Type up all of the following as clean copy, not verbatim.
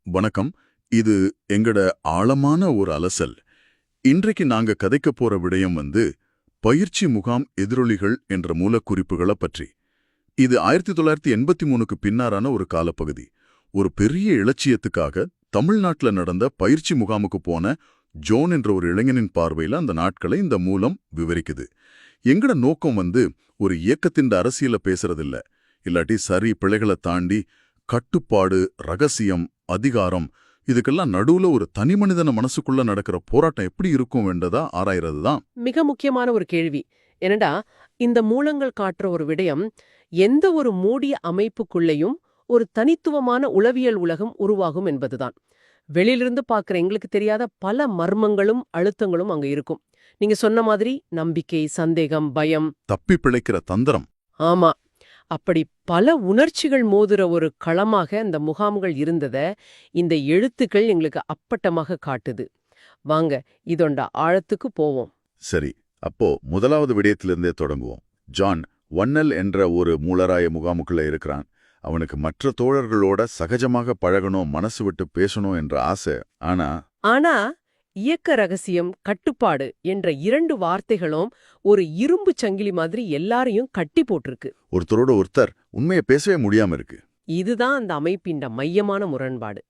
வணக்கம். இது எங்கட ஆழமான ஒரு அலசல். இன்றைக்கு நாங்க கதைக்க போற விடயம் பயிற்சி முகாம் எதிரொலிகள் என்ற மூலக்குறிப்புகளை பற்றி. இது 1983க்கு பின்னாரான ஒரு காலப்பகுதி. ஒரு பெரிய இலட்சியத்துக்காக தமிழ்நாட்டுல நடந்த பயிற்சி முகாமுக்கு போன ஜோன் என்ற ஒரு இளைஞனின் பார்வையில அந்த நாட்களை இந்த மூலம் விவரிக்குது. எங்கட நோக்கம் ஒரு இயக்கத்தின் அரசியல பேசுறதில்ல, இல்லாட்டி சரி பிழைகளை தாண்டி கட்டுப்பாடு, ரகசியம், அதிகாரம் இதுக்கெல்லாம் நடுவுல ஒரு தனி மனிதன மனசுக்குள்ள நடக்கிற போராட்டம் எப்படி இருக்கும் என்றதா ஆராயறது தான் மிக முக்கியமான ஒரு கேள்வி. என்னடா, இந்த மூலங்கள் காட்டுற ஒரு விடயம், எந்த ஒரு மூடிய அமைப்புக்குள்ளேயும் ஒரு தனித்துவமான உளவியல் உலகம் உருவாகும் என்பதுதான். வெளியிலிருந்து பார்க்குற எங்களுக்கு தெரியாத பல மர்மங்களும் அழுத்தங்களும் அங்க இருக்கும். நீங்க சொன்ன மாதிரி நம்பிக்கை, சந்தேகம், பயம், தப்பி பிழைக்கிற தந்திரம். ஆமா, அப்படி பல உணர்ச்சிகள் மோதுற ஒரு களமாக இந்த முகாம்கள் இருந்தத இந்த எழுத்துக்கள் எங்களுக்கு அப்பட்டமாக காட்டுது. வாங்க இதோண்ட ஆழத்துக்கு போவோம். சரி, அப்போ முதலாவது விடயத்திலிருந்தே தொடங்குவோம். ஜான் ஒன்னல் என்ற ஒரு மூலராய முகாமுக்குள்ள இருக்கிறான். அவனுக்கு மற்ற தோழர்களோட சகஜமாக பழகணும், மனசு விட்டு பேசணும் என்ற ஆசை. ஆனா இயக்க ரகசியம், கட்டுப்பாடு என்ற இரண்டு வார்த்தைகளும் ஒரு இரும்பு சங்கிலி மாதிரி எல்லாரையும் கட்டி போட்டிருக்கு. ஒருத்தரோட ஒருத்தர் உண்மையை பேசவே முடியாம இருக்கு. இதுதான் அந்த அமைப்பின் மையமான முரண்பாடு.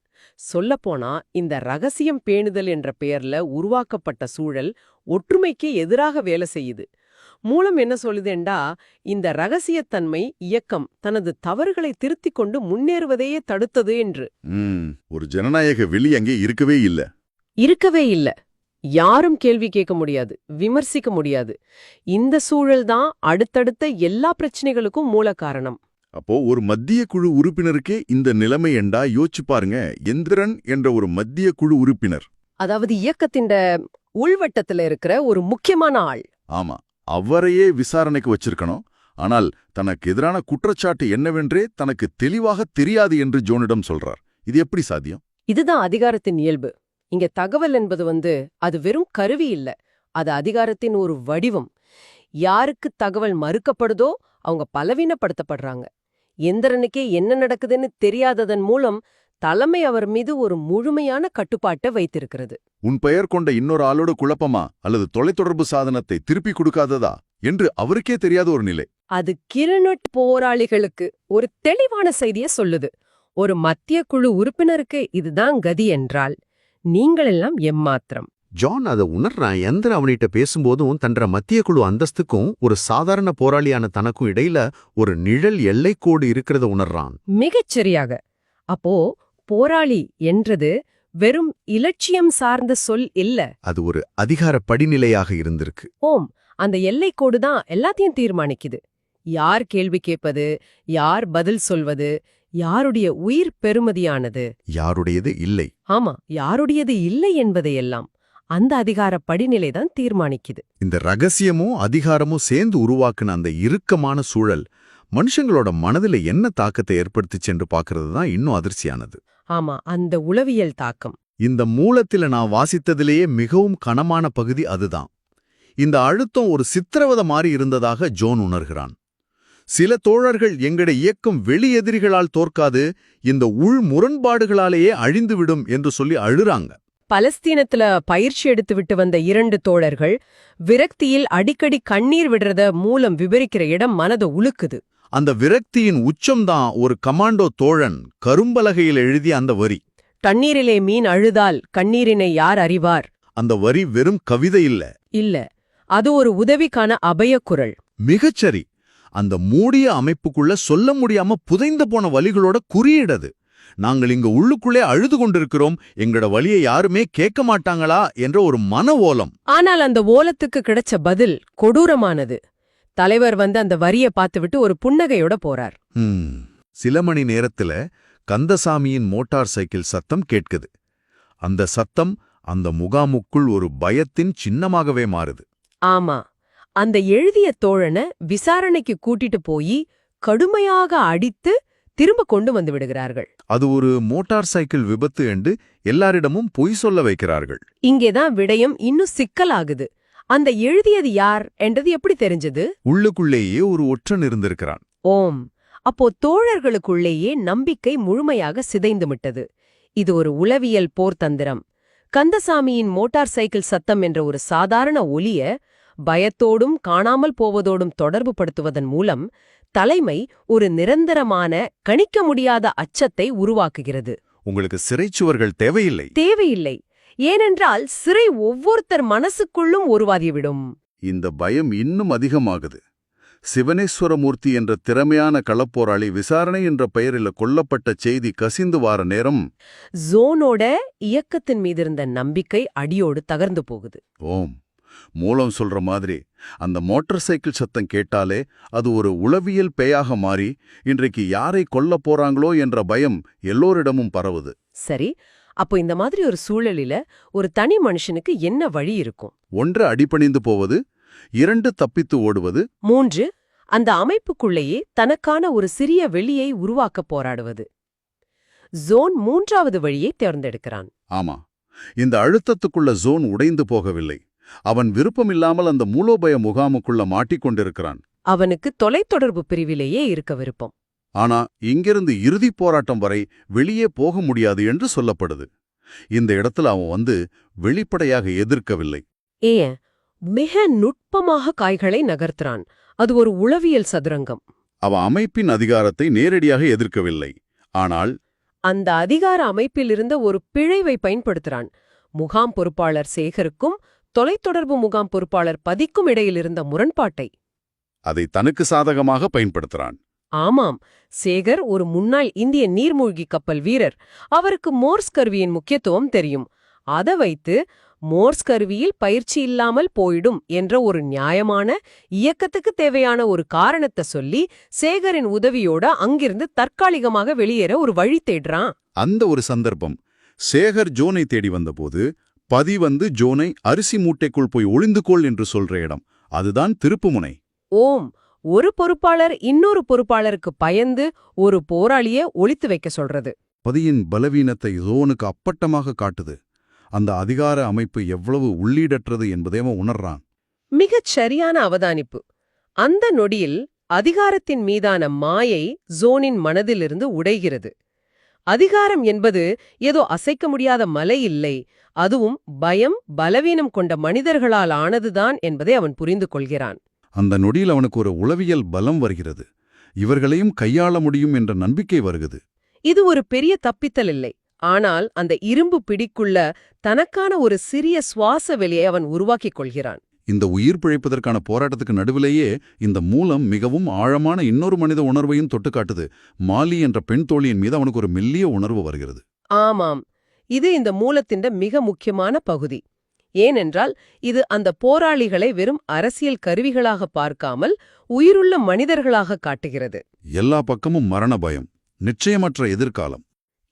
சொல்லப்போனா இந்த ரகசியம் பேணுதல் என்ற பெயர்ல உருவாக்கப்பட்ட சூழல் ஒற்றுமைக்கே எதிராக வேலை செய்யுது. மூலம் என்ன சொல்லுதேண்டா, இந்த ரகசியத்தன்மை இயக்கம் தனது தவறுகளை திருத்திக் கொண்டு முன்னேறுவதையே தடுத்தது என்று. ஒரு ஜனநாயக வெளி அங்கே இருக்கவே இல்ல. யாரும் கேள்வி கேட்க முடியாது, விமர்சிக்க முடியாது. இந்த சூழல்தான் அடுத்தடுத்த எல்லா பிரச்சனைகளுக்கும் மூல காரணம். அப்போ ஒரு மத்திய குழு உறுப்பினருக்கே இந்த நிலைமை என்றா யோசிச்சு பாருங்க. எந்திரன் என்ற ஒரு மத்திய குழு உறுப்பினர், அதாவது இயக்கத்தின் உள்வட்டத்துல இருக்கிற ஒரு முக்கியமான ஆள். ஆமா, அவரையே விசாரணைக்கு வச்சிருக்கணும். ஆனால் தனக்கு எதிரான குற்றச்சாட்டு என்னவென்றே தனக்கு தெளிவாக தெரியாது என்று ஜோனிடம் சொல்றார். இது எப்படி சாத்தியம்? இதுதான் அதிகாரத்தின் இயல்பு. இங்க தகவல் என்பது அது வெறும் கருவி இல்ல, அது அதிகாரத்தின் ஒரு வடிவம். யாருக்கு தகவல் மறுக்கப்படுதோ அவங்க பலவீனப்படுத்தப்படுறாங்க. எந்திரனுக்கே என்ன நடக்குதுன்னு தெரியாததன் மூலம் தலைமை அவர் மீது ஒரு முழுமையான கட்டுப்பாட்டை வைத்திருக்கிறது. உன் பெயர் கொண்ட இன்னொரு ஆளோட குழப்பமா அல்லது தொலைத்தொடர்பு சாதனத்தை திருப்பி கொடுக்காததா என்று அவருக்கே தெரியாத ஒரு நிலை. அது கிரணட் போராளிகளுக்கு ஒரு தெளிவான செய்தியை சொல்லுது. ஒரு மத்திய குழு உறுப்பினருக்கு இதுதான் கதி என்றால் நீங்கள் எல்லாம் எம்மாத்திரம். ஜான் அதை உணர்றான். எந்திர அவனிட்ட பேசும்போதும் தன்ற மத்திய குழு அந்தஸ்துக்கும் ஒரு சாதாரண போராளியான தனக்கும் இடையில ஒரு நிழல் எல்லைக்கோடு இருக்கிறத உணர்றான். மிகச்சரியாக. அப்போ போராளி என்றது வெறும் இலட்சியம் சார்ந்த சொல் இல்ல, அது ஒரு அதிகார படிநிலையாக இருந்திருக்கு. ஓம், அந்த எல்லைக்கோடு தான் எல்லாத்தையும் தீர்மானிக்குது. யார் கேள்வி கேட்பது, யார் பதில் சொல்வது, யாருடைய உயிர் பெருமதியானது, யாருடையது இல்லை. ஆமா, யாருடையது இல்லை என்பதையெல்லாம் அந்த அதிகார படிநிலைதான் தீர்மானிக்குது. இந்த ரகசியமும் அதிகாரமும் சேர்ந்து உருவாக்குன அந்த இறுக்கமான சூழல் மனுஷங்களோட மனதில என்ன தாக்கத்தை ஏற்படுத்திச்சு என்று பார்க்கறது தான் இன்னும் அதிர்ச்சியானது. ஆமா, அந்த உளவியல் தாக்கம். இந்த மூலத்தில நான் வாசித்ததிலேயே மிகவும் கனமான பகுதி அதுதான். இந்த அழுத்தம் ஒரு சித்திரவதை மாறி இருந்ததாக ஜோன் உணர்கிறான். சில தோழர்கள் எங்கட இயக்கம் வெளி எதிரிகளால் தோற்காது, இந்த உள் முரண்பாடுகளாலேயே அழிந்துவிடும் என்று சொல்லி அழுறாங்க. பலஸ்தீனத்துல பயிற்சி எடுத்து விட்டு வந்த 2 தோழர்கள் விரக்தியில் அடிக்கடி கண்ணீர் விடுறத மூலம் விவரிக்கிற இடம் மனதை உலுக்குது. அந்த விரக்தியின் உச்சம்தான் ஒரு கமாண்டோ தோழன் கரும்பலகையில் எழுதிய அந்த வரி. தண்ணீரிலே மீன் அழுதால் கண்ணீரினை யார் அறிவார். அந்த வரி வெறும் கவிதை இல்ல, அது ஒரு உதவிக்கான அபயக்குரல். மிகச்சரி. அந்த மூடிய அமைப்புக்குள்ள சொல்ல முடியாம புதைந்து போன வலிகளோட குறியிடது. நாங்கள் இங்க உள்ளுக்குள்ளே அழுது கொண்டிருக்கிறோம், எங்களோட வலியை யாருமே கேட்க மாட்டாங்களா என்ற ஒரு மன ஓலம். ஆனால் அந்த ஓலத்துக்கு கிடைச்ச பதில் கொடூரமானது. தலைவர் அந்த வரியை பார்த்துவிட்டு ஒரு புன்னகையோட போறார். சில மணி நேரத்துல கந்தசாமியின் மோட்டார் சைக்கிள் சத்தம் கேட்குது. அந்த சத்தம் அந்த முகாமுக்குள் ஒரு பயத்தின் சின்னமாகவே மாறுது. ஆமா, அந்த எழுதிய தோழனை விசாரணைக்கு கூட்டிட்டு போய் கடுமையாக அடித்து திரும்ப கொண்டு வந்து விடுகிறார்கள். அது ஒரு மோட்டார் சைக்கிள் விபத்து என்று எல்லாரிடமும் பொய் சொல்ல வைக்கிறார்கள். இங்கேதான் விடயம் இன்னும் சிக்கலாகுது. அந்த எழுதியது யார் என்றது எப்படி தெரிஞ்சது? உள்ளுக்குள்ளேயே ஒரு ஒற்றன் இருந்திருக்கிறான். ஓம். அப்போ தோழர்களுக்குள்ளேயே நம்பிக்கை முழுமையாக சிதைந்துவிட்டது. இது ஒரு உளவியல் போர் தந்திரம். கந்தசாமியின் மோட்டார் சைக்கிள் சத்தம் என்ற ஒரு சாதாரண ஒலிய பயத்தோடும் காணாமல் போவதோடும் தொடர்பு படுத்துவதன் மூலம் தலைமை ஒரு நிரந்தரமான கணிக்க முடியாத அச்சத்தை உருவாக்குகிறது. உங்களுக்கு சிறைச்சுவர்கள் தேவையில்லை. தேவையில்லை. ஏனென்றால் சிறை ஒவ்வொருத்தர் மனசுக்குள்ளும் உருவாகிவிடும். இந்த பயம் இன்னும் அதிகமாகுது. சிவனேஸ்வரமூர்த்தி என்ற திறமையான களப்போராளி விசாரணை என்ற பெயரில் கொல்லப்பட்ட செய்தி கசிந்து வார நேரம் ஜோனோட இயக்கத்தின் மீது இருந்த நம்பிக்கை அடியோடு தகர்ந்து போகுது. ஓம் மூலம் சொல்ற மாதிரி அந்த மோட்டார் சைக்கிள் சத்தம் கேட்டாலே அது ஒரு உளவியல் பேயாக மாறி இன்றைக்கு யாரை கொல்லப் போறாங்களோ என்ற பயம் எல்லோரிடமும் பரவுது. சரி, அப்போ இந்த மாதிரி ஒரு சூழலில ஒரு தனி மனுஷனுக்கு என்ன வழி இருக்கும்? 1 அடிபணிந்து போவது, 2 தப்பித்து ஓடுவது, 3 அந்த அமைப்புக்குள்ளேயே தனக்கான ஒரு சிறிய வெளியை உருவாக்க போராடுவது. ஜோன் 3வது வழியை தேர்ந்தெடுக்கிறான். ஆமா, இந்த அழுத்தத்துக்குள்ள ஜோன் உடைந்து போகவில்லை. அவன் விருப்பமில்லாமல் அந்த மூலோபய முகாமுக்குள்ள மாட்டிக்கொண்டிருக்கிறான். அவனுக்கு தொலைத்தொடர்பு பிரிவிலேயே இருக்க விருப்பம். ஆனா இங்கிருந்து இறுதிப் போராட்டம் வரை வெளியே போக முடியாது என்று சொல்லப்படுது. இந்த இடத்துல அவன் வெளிப்படையாக எதிர்க்கவில்லை. ஏன் மிக நுட்பமாக காய்களை நகர்த்துறான். அது ஒரு உளவியல் சதுரங்கம். அவன் அமைப்பின் அதிகாரத்தை நேரடியாக எதிர்க்கவில்லை. ஆனால் அந்த அதிகார அமைப்பில் இருந்த ஒரு பிழைவை பயன்படுத்துறான். முகாம் பொறுப்பாளர் சேகருக்கும் தொலைத்தொடர்பு முகாம் பொறுப்பாளர் பதிக்கும் இடையில் இருந்த முரண்பாட்டை அதை தனக்கு சாதகமாக பயன்படுத்துறான். ஆமாம், சேகர் ஒரு முன்னாள் இந்திய நீர்மூழ்கி கப்பல் வீரர். அவருக்கு மோர்ஸ் கருவியின் முக்கியத்துவம் தெரியும். அதை வைத்து மோர்ஸ் கருவியில் பயிற்சி இல்லாமல் போயிடும் என்ற ஒரு நியாயமான இயக்கத்துக்கு தேவையான ஒரு காரணத்தை சொல்லி சேகரின் உதவியோட அங்கிருந்து தற்காலிகமாக வெளியேற ஒரு வழி தேடுறான். அந்த ஒரு சந்தர்ப்பம் சேகர் ஜோனை தேடி வந்தபோது பதி ஜோனை அரிசி மூட்டைக்குள் போய் ஒளிந்துகொள் என்று சொல்ற இடம். அதுதான் திருப்புமுனை. ஓம், ஒரு பொறுப்பாளர் இன்னொரு பொறுப்பாளருக்கு பயந்து ஒரு போராளிய ஒளித்து வைக்க சொல்றது. பதியின் பலவீனத்தை ஜோனுக்கு அப்பட்டமாக காட்டுது. அந்த அதிகார அமைப்பு எவ்வளவு உள்ளீடற்றது என்பதை அவன் உணர்றான். மிகச் சரியான அவதானிப்பு. அந்த நொடியில் அதிகாரத்தின் மீதான மாயை ஜோனின் மனதிலிருந்து உடைகிறது. அதிகாரம் என்பது ஏதோ அசைக்க முடியாத மலை இல்லை, அதுவும் பயம் பலவீனம் கொண்ட மனிதர்களால் ஆனதுதான் என்பதை அவன் புரிந்து கொள்கிறான். அந்த நொடியில் அவனுக்கு ஒரு உளவியல் பலம் வருகிறது. இவர்களையும் கையாள முடியும் என்ற நம்பிக்கை வருகிறது. இது ஒரு பெரிய தப்பித்தல் இல்லை. ஆனால் அந்த இரும்பு பிடிக்குள்ள தனக்கான ஒரு சிறிய சுவாச வெளியை அவன் உருவாக்கிக் கொள்கிறான். இந்த உயிர் பிழைப்பதற்கான போராட்டத்துக்கு நடுவிலேயே இந்த மூலம் மிகவும் ஆழமான இன்னொரு மனித உணர்வையும் தொட்டு காட்டுது. மாலி என்ற பெண் தோழியின் மீது அவனுக்கு ஒரு மெல்லிய உணர்வு வருகிறது. ஆமாம், இது இந்த மூலத்தின் மிக முக்கியமான பகுதி. ஏனென்றால் இது அந்த போராளிகளை வெறும் அரசியல் கருவிகளாக பார்க்காமல் உயிருள்ள மனிதர்களாக காட்டுகிறது. எல்லா பக்கமும் மரண பயம், நிச்சயமற்ற எதிர்காலம்.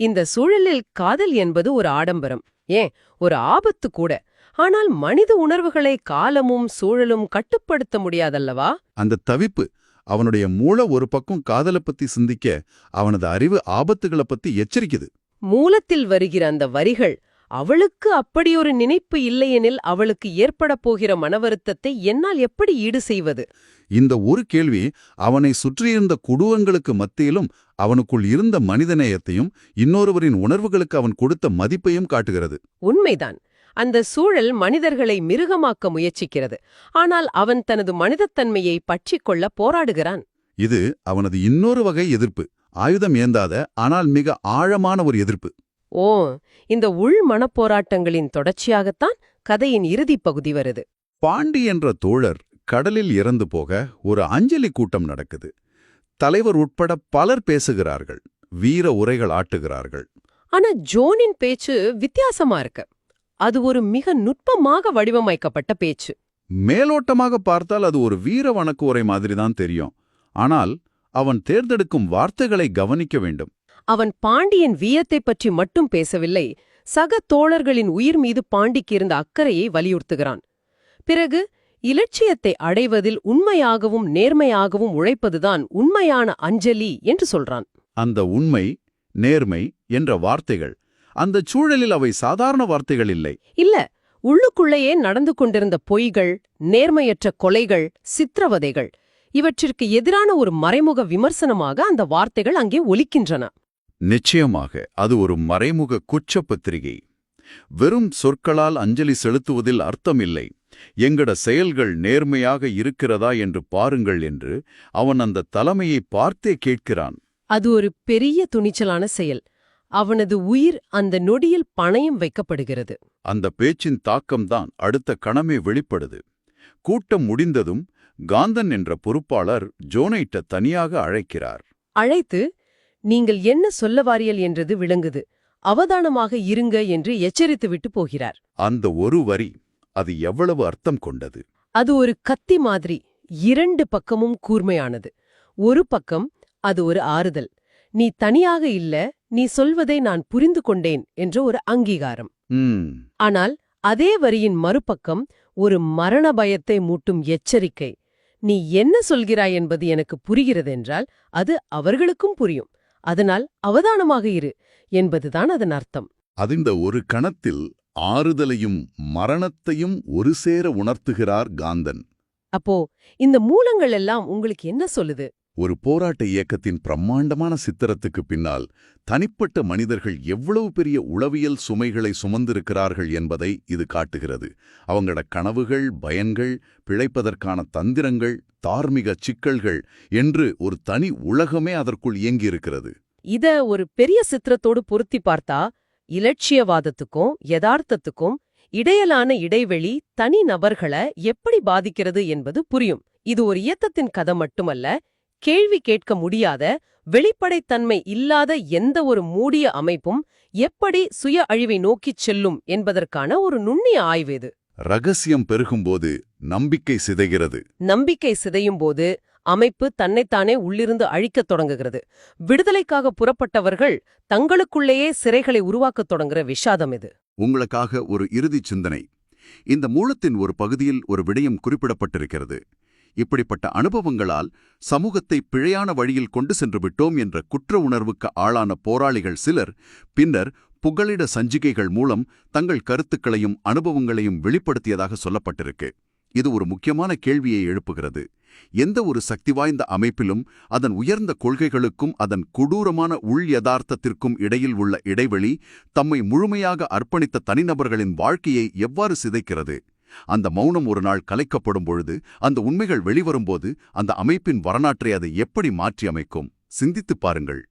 இந்த சூழலில் காதல் என்பது ஒரு ஆடம்பரம், ஏன் ஒரு ஆபத்து கூட. ஆனால் மனித உணர்வுகளை காலமும் சூழலும் கட்டுப்படுத்த முடியாதல்லவா? அந்த தவிப்பு அவனுடைய மூளை ஒரு பக்கம் காதலை பத்தி சிந்திக்க, அவனது அறிவு ஆபத்துகளை பத்தி எச்சரிக்குது. மூலத்தில் வருகிற அந்த வரிகள், அவளுக்கு அப்படியொரு நினைப்பு இல்லையெனில் அவளுக்கு ஏற்படப் போகிற மனவருத்தத்தை என்னால் எப்படி ஈடு செய்வது? இந்த ஒரு கேள்வி அவனை சுற்றியிருந்த குடும்பங்களுக்கு மத்தியிலும் அவனுக்குள் இருந்த மனிதநேயத்தையும் இன்னொருவரின் உணர்வுகளுக்கு அவன் கொடுத்த மதிப்பையும் காட்டுகிறது. உண்மைதான். அந்த சூழல் மனிதர்களை மிருகமாக்க முயற்சிக்கிறது. ஆனால் அவன் தனது மனிதத்தன்மையை பற்றிக்கொள்ள போராடுகிறான். இது அவனது இன்னொரு வகை எதிர்ப்பு. ஆயுதம் ஏந்தாத ஆனால் மிக ஆழமான ஒரு எதிர்ப்பு. ஓ, இந்த உள் மனப்போராட்டங்களின் தொடர்ச்சியாகத்தான் கதையின் இறுதிப் பகுதி வருது. பாண்டி என்ற தோழர் கடலில் இறந்து போக ஒரு அஞ்சலி கூட்டம் நடக்குது. தலைவர் உட்பட பலர் பேசுகிறார்கள், வீர உரைகள் ஆட்டுகிறார்கள். ஆனா ஜோனின் பேச்சு வித்தியாசமா இருக்கு. அது ஒரு மிக நுட்பமாக வடிவமைக்கப்பட்ட பேச்சு. மேலோட்டமாக பார்த்தால் அது ஒரு வீர வணக்கு உரை மாதிரிதான் தெரியும். ஆனால் அவன் தேர்ந்தெடுக்கும் வார்த்தைகளை கவனிக்க வேண்டும். அவன் பாண்டியன் வீரத்தை பற்றி மட்டும் பேசவில்லை, சக தோழர்களின் உயிர் மீது பாண்டிக்கு இருந்த அக்கறையை வலியுறுத்துகிறான். பிறகு இலட்சியத்தை அடைவதில் உண்மையாகவும் நேர்மையாகவும் உழைப்பதுதான் உண்மையான அஞ்சலி என்று சொல்றான். அந்த உண்மை, நேர்மை என்ற வார்த்தைகள் அந்த சூழலில் அவை சாதாரண வார்த்தைகள் இல்லை. இல்ல, உள்ளுக்குள்ளேயே நடந்து கொண்டிருந்த பொய்கள், நேர்மையற்ற கொலைகள், சித்திரவதைகள், இவற்றிற்கு எதிரான ஒரு மறைமுக விமர்சனமாக அந்த வார்த்தைகள் அங்கே ஒலிக்கின்றன. நிச்சயமாக அது ஒரு மறைமுக குற்றப்பத்திரிகை. வெறும் சொற்களால் அஞ்சலி செலுத்துவதில் அர்த்தமில்லை. எங்கட செயல்கள் நேர்மையாக இருக்கிறதா என்று பாருங்கள் என்று அவன் அந்த தலைமையை பார்த்தே கேட்கிறான். அது ஒரு பெரிய துணிச்சலான செயல். அவனது உயிர் அந்த நொடியில் பணயம் வைக்கப்படுகிறது. அந்த பேச்சின் தாக்கம்தான் அடுத்த கணமே வெளிப்படுது. கூட்டம் முடிந்ததும் காந்தன் என்ற பொறுப்பாளர் ஜோனைட்ட தனியாக அழைக்கிறார். அழைத்து, நீங்கள் என்ன சொல்ல வாரியல் என்றது விளங்குது, அவதானமாக இருங்க என்று எச்சரித்துவிட்டு போகிறார். அந்த ஒரு வரி, அது எவ்வளவு அர்த்தம் கொண்டது! அது ஒரு கத்தி மாதிரி, இரண்டு பக்கமும் கூர்மையானது. ஒரு பக்கம் அது ஒரு ஆறுதல், நீ தனியாக இல்ல, நீ சொல்வதை நான் புரிந்து கொண்டேன் என்ற ஒரு அங்கீகாரம். ஆனால் அதே வரியின் மறுபக்கம் ஒரு மரண பயத்தை மூட்டும் எச்சரிக்கை. நீ என்ன சொல்கிறாய் என்பது எனக்கு புரிகிறதென்றால் அது அவர்களுக்கும் புரியும், அதனால் அவதானமாக இரு என்பதுதான் அதன் அர்த்தம். இந்த ஒரு கணத்தில் ஆறுதலையும் மரணத்தையும் ஒரு சேர உணர்த்துகிறார் காந்தன். அப்போ இந்த மூலங்கள் எல்லாம் உங்களுக்கு என்ன சொல்லுது? ஒரு போராட்ட இயக்கத்தின் பிரம்மாண்டமான சித்திரத்துக்கு பின்னால் தனிப்பட்ட மனிதர்கள் எவ்வளவு பெரிய உளவியல் சுமைகளை சுமந்திருக்கிறார்கள் என்பதை இது காட்டுகிறது. அவங்களோட கனவுகள், பயன்கள், பிழைப்பதற்கான தந்திரங்கள், தார்மீக சிக்கல்கள் என்று ஒரு தனி உலகமே அதற்குள் இயங்கியிருக்கிறது. இத ஒரு பெரிய சித்திரத்தோடு பொருத்தி பார்த்தா, இலட்சியவாதத்துக்கும் யதார்த்தத்துக்கும் இடையிலான இடைவெளி தனி நபர்களை எப்படி பாதிக்கிறது என்பது புரியும். இது ஒரு இயக்கத்தின் கதை மட்டுமல்ல, கேள்வி கேட்க முடியாத, வெளிப்படைத்தன்மை இல்லாத எந்த ஒரு மூடிய அமைப்பும் எப்படி சுய அழிவை நோக்கிச் செல்லும் என்பதற்கான ஒரு நுண்ணிய ஆய்வு இது. ரகசியம் பெருகும்போது நம்பிக்கை சிதைகிறது. நம்பிக்கை சிதையும் போது அமைப்பு தன்னைத்தானே உள்ளிருந்து அழிக்கத் தொடங்குகிறது. விடுதலைக்காக புறப்பட்டவர்கள் தங்களுக்குள்ளேயே சிறைகளை உருவாக்கத் தொடங்குற விஷாதம் இது. உங்களுக்காக ஒரு இறுதி சிந்தனை. இந்த மூலத்தின் ஒரு பகுதியில் ஒரு விடயம் குறிப்பிடப்பட்டிருக்கிறது. இப்படிப்பட்ட அனுபவங்களால் சமூகத்தை பிழையான வழியில் கொண்டு சென்று விட்டோம் என்ற குற்ற உணர்வுக்கு ஆளான போராளிகள் சிலர் பின்னர் புகலிட சஞ்சிகைகள் மூலம் தங்கள் கருத்துக்களையும் அனுபவங்களையும் வெளிப்படுத்தியதாக சொல்லப்பட்டிருக்கு. இது ஒரு முக்கியமான கேள்வியை எழுப்புகிறது. எந்த ஒரு சக்தி வாய்ந்த அமைப்பிலும் அதன் உயர்ந்த கொள்கைகளுக்கும் அதன் கொடூரமான உள் யதார்த்தத்திற்கும் இடையில் உள்ள இடைவெளி தம்மை முழுமையாக அர்ப்பணித்த தனிநபர்களின் வாழ்க்கையை எவ்வாறு சிதைக்கிறது? அந்த மௌனம் ஒரு நாள் கலைக்கப்படும் பொழுது, அந்த உண்மைகள் வெளிவரும்போது, அந்த அமைப்பின் வரலாற்றை அதை எப்படி மாற்றி அமைக்கும்? சிந்தித்துப் பாருங்கள்.